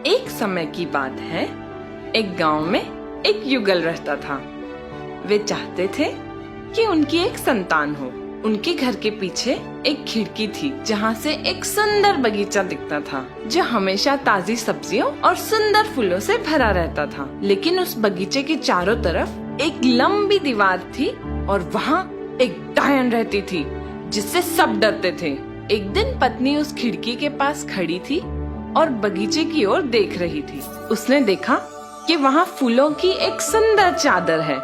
एक समय की बात है, एक गांव में एक युगल रहता था। वे चाहते थे कि उनकी एक संतान हो। उनके घर के पीछे एक खिड़की थी जहाँ से एक सुंदर बगीचा दिखता था, जो हमेशा ताजी सब्जियों और सुंदर फूलों से भरा रहता था। लेकिन उस बगीचे के चारों तरफ एक लंबी दीवार थी और वहाँ एक डायन रहती थी जिससे सब डरते थे। एक दिन पत्नी उस खिड़की के पास खड़ी थी और बगीचे की ओर देख रही थी। उसने देखा कि वहाँ फूलों की एक सुंदर चादर है।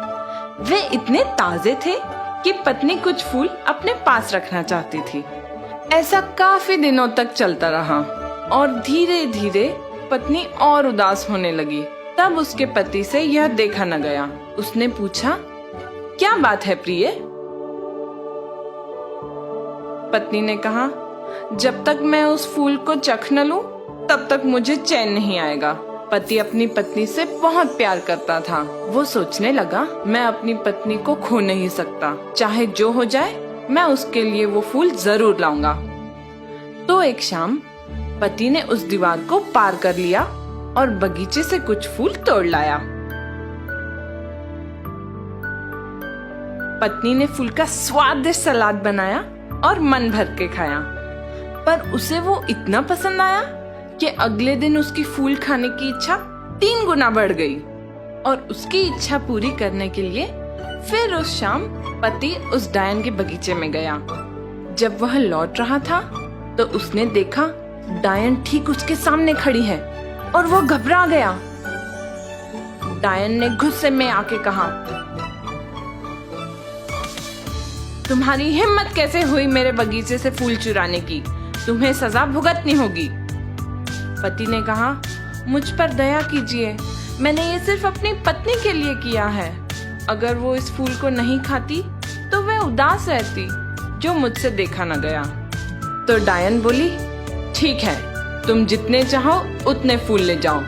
वे इतने ताजे थे कि पत्नी कुछ फूल अपने पास रखना चाहती थी। ऐसा काफी दिनों तक चलता रहा और धीरे धीरे पत्नी और उदास होने लगी। तब उसके पति से यह देखा न गया। उसने पूछा, क्या बात है प्रिय? पत्नी ने कहा, जब तक मैं उस फूल को चख न लूं, तब तक मुझे चैन नहीं आएगा। पति अपनी पत्नी से बहुत प्यार करता था। वो सोचने लगा, मैं अपनी पत्नी को खो नहीं सकता। चाहे जो हो जाए, मैं उसके लिए वो फूल जरूर लाऊंगा। तो एक शाम पति ने उस दीवार को पार कर लिया और बगीचे से कुछ फूल तोड़ लाया। पत्नी ने फूल का स्वादिष्ट सलाद बनाया और मन भर के खाया। पर उसे वो इतना पसंद आया कि अगले दिन उसकी फूल खाने की इच्छा 3 गुना बढ़ गई। और उसकी इच्छा पूरी करने के लिए फिर उस शाम पति उस डायन के बगीचे में गया। जब वह लौट रहा था तो उसने देखा डायन ठीक उसके सामने खड़ी है और वो घबरा गया। डायन ने गुस्से में आके कहा, तुम्हारी हिम्मत कैसे हुई मेरे बगीचे से फूल चुराने की? तुम्हें सजा भुगतनी होगी। पति ने कहा, मुझ पर दया कीजिए, मैंने ये सिर्फ अपनी पत्नी के लिए किया है। अगर वो इस फूल को नहीं खाती तो वह उदास रहती, जो मुझसे देखा न गया। तो डायन बोली, ठीक है, तुम जितने चाहो उतने फूल ले जाओ,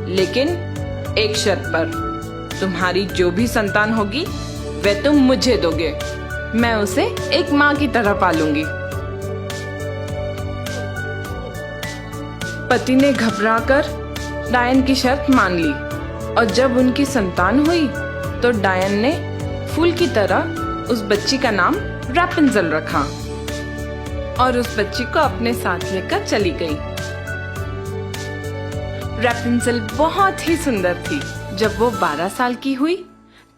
लेकिन एक शर्त पर, तुम्हारी जो भी संतान होगी वह तुम मुझे दोगे। मैं उसे एक माँ की तरह पालूंगी। पति ने घबराकर डायन की शर्त मान ली और जब उनकी संतान हुई तो डायन ने फूल की तरह उस बच्ची का नाम रैपुंज़ेल रखा और उस बच्ची को अपने साथ लेकर चली गई। रैपुंज़ेल बहुत ही सुंदर थी। जब वो 12 साल की हुई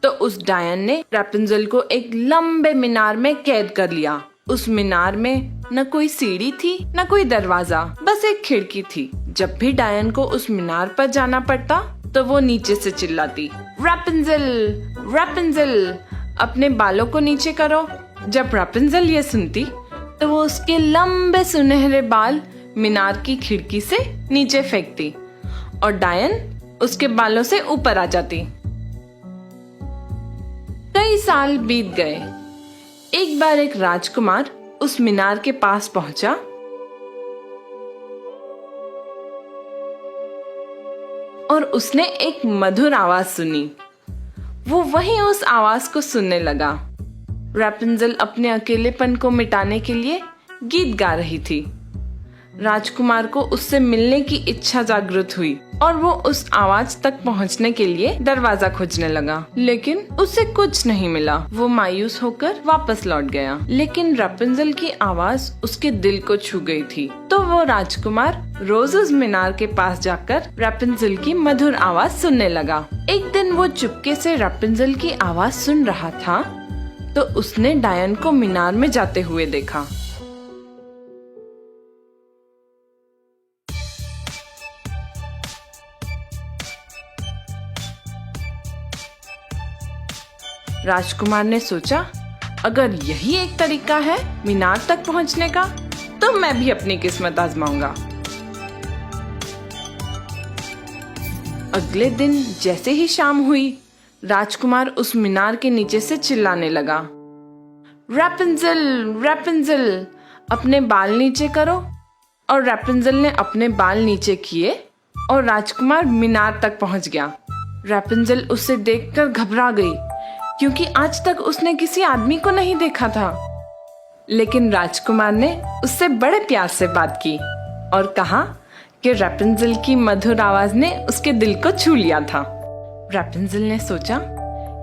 तो उस डायन ने रैपुंज़ेल को एक लंबे मीनार में कैद कर लिया। उस मीनार में न कोई सीढ़ी थी न कोई दरवाजा, बस एक खिड़की थी। जब भी डायन को उस मीनार पर जाना पड़ता तो वो नीचे से चिल्लाती, रैपुंज़ेल, रैपुंज़ेल, अपने बालों को नीचे करो। जब रैपुंज़ेल ये सुनती तो वो उसके लंबे सुनहरे बाल मीनार की खिड़की से नीचे फेंकती और डायन उसके बालों से ऊपर आ जाती। कई साल बीत गए। एक बार एक राजकुमार उस मीनार के पास पहुंचा और उसने एक मधुर आवाज सुनी। वो वहीं उस आवाज को सुनने लगा। रैपुंज़ेल अपने अकेलेपन को मिटाने के लिए गीत गा रही थी। राजकुमार को उससे मिलने की इच्छा जागृत हुई और वो उस आवाज तक पहुंचने के लिए दरवाजा खोजने लगा, लेकिन उसे कुछ नहीं मिला। वो मायूस होकर वापस लौट गया, लेकिन रैपुंज़ेल की आवाज उसके दिल को छू गई थी। तो वो राजकुमार रोज उस मीनार के पास जाकर रैपुंज़ेल की मधुर आवाज सुनने लगा। एक दिन वो चुपके से रैपुंज़ेल की आवाज सुन रहा था तो उसने डायन को मीनार में जाते हुए देखा। राजकुमार ने सोचा, अगर यही एक तरीका है मीनार तक पहुंचने का, तो मैं भी अपनी किस्मत आजमाऊंगा। अगले दिन जैसे ही शाम हुई, राजकुमार उस मीनार के नीचे से चिल्लाने लगा, रैपुंज़ेल, रैपुंज़ेल, अपने बाल नीचे करो। और रैपुंज़ेल ने अपने बाल नीचे किए और राजकुमार मीनार तक पहुंच गया। रैपुंज़ेल उसे देखकर घबरा गई, क्योंकि आज तक उसने किसी आदमी को नहीं देखा था। लेकिन राजकुमार ने उससे बड़े प्यार से बात की और कहा कि रैपुंज़ेल की मधुर आवाज ने उसके दिल को छू लिया था। रैपुंज़ेल ने सोचा,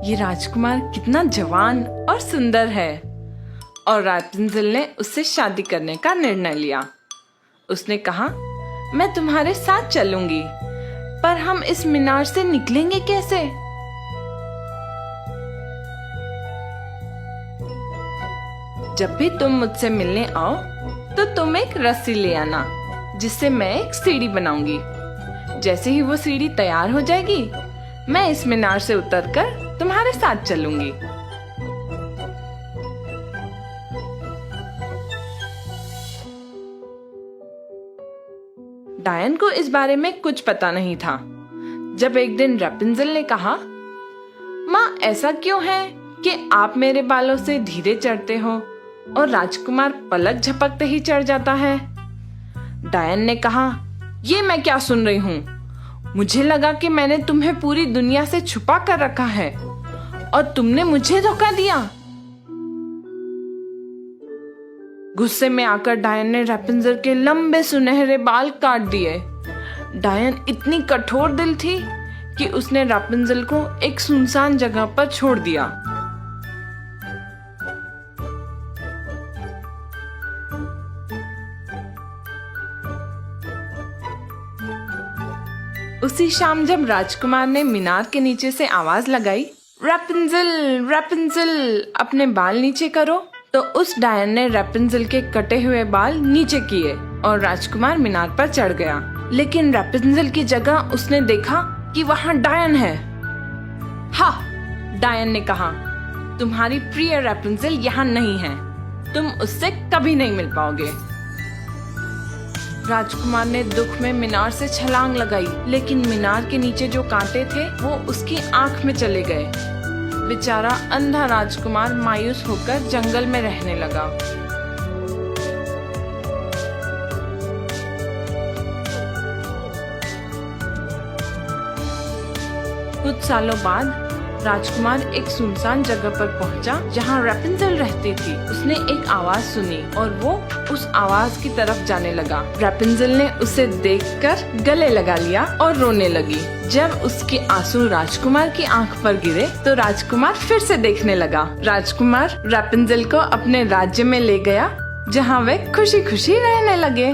ये राजकुमार कितना जवान और सुंदर है, और रैपुंज़ेल ने उससे शादी करने का निर्णय लिया। उसने कहा, मैं तुम्हारे साथ चलूंगी, पर हम इस मीनार से निकलेंगे कैसे? जब भी तुम मुझसे मिलने आओ तो तुम एक रस्सी ले आना, जिससे मैं एक सीढ़ी बनाऊंगी। जैसे ही वो सीढ़ी तैयार हो जाएगी, मैं इस मीनार से उतरकर तुम्हारे साथ चलूंगी। डायन को इस बारे में कुछ पता नहीं था। जब एक दिन रैपुंज़ेल ने कहा, माँ, ऐसा क्यों है कि आप मेरे बालों से धीरे चढ़ते हो और राजकुमार पलक झपकते ही चढ़ जाता है? डायन ने कहा, ये मैं क्या सुन रही हूँ? मुझे लगा कि मैंने तुम्हें पूरी दुनिया से छुपा कर रखा है और तुमने मुझे धोखा दिया। गुस्से में आकर डायन ने रैपुंज़ेल के लंबे सुनहरे बाल काट दिए। डायन इतनी कठोर दिल थी कि उसने रैपुंज़ेल को एक सुनसान जगह पर छोड़ दिया। उसी शाम जब राजकुमार ने मीनार के नीचे से आवाज लगाई, रैपुंज़ेल, रैपुंज़ेल, अपने बाल नीचे करो, तो उस डायन ने रैपुंज़ेल के कटे हुए बाल नीचे किए और राजकुमार मीनार पर चढ़ गया। लेकिन रैपुंज़ेल की जगह उसने देखा कि वहाँ डायन है। हा! डायन ने कहा, तुम्हारी प्रिय रैपुंज़ेल यहाँ नहीं है, तुम उससे कभी नहीं मिल पाओगे। राजकुमार ने दुख में मीनार से छलांग लगाई, लेकिन मीनार के नीचे जो कांटे थे वो उसकी आंख में चले गए। बेचारा अंधा राजकुमार मायूस होकर जंगल में रहने लगा। कुछ सालों बाद राजकुमार एक सुनसान जगह पर पहुंचा जहां रैपुंज़ेल रहती थी। उसने एक आवाज सुनी और वो उस आवाज की तरफ जाने लगा। रैपुंज़ेल ने उसे देखकर गले लगा लिया और रोने लगी। जब उसके आंसू राजकुमार की आंख पर गिरे तो राजकुमार फिर से देखने लगा। राजकुमार रैपुंज़ेल को अपने राज्य में ले गया, जहां वे खुशी खुशी रहने लगे।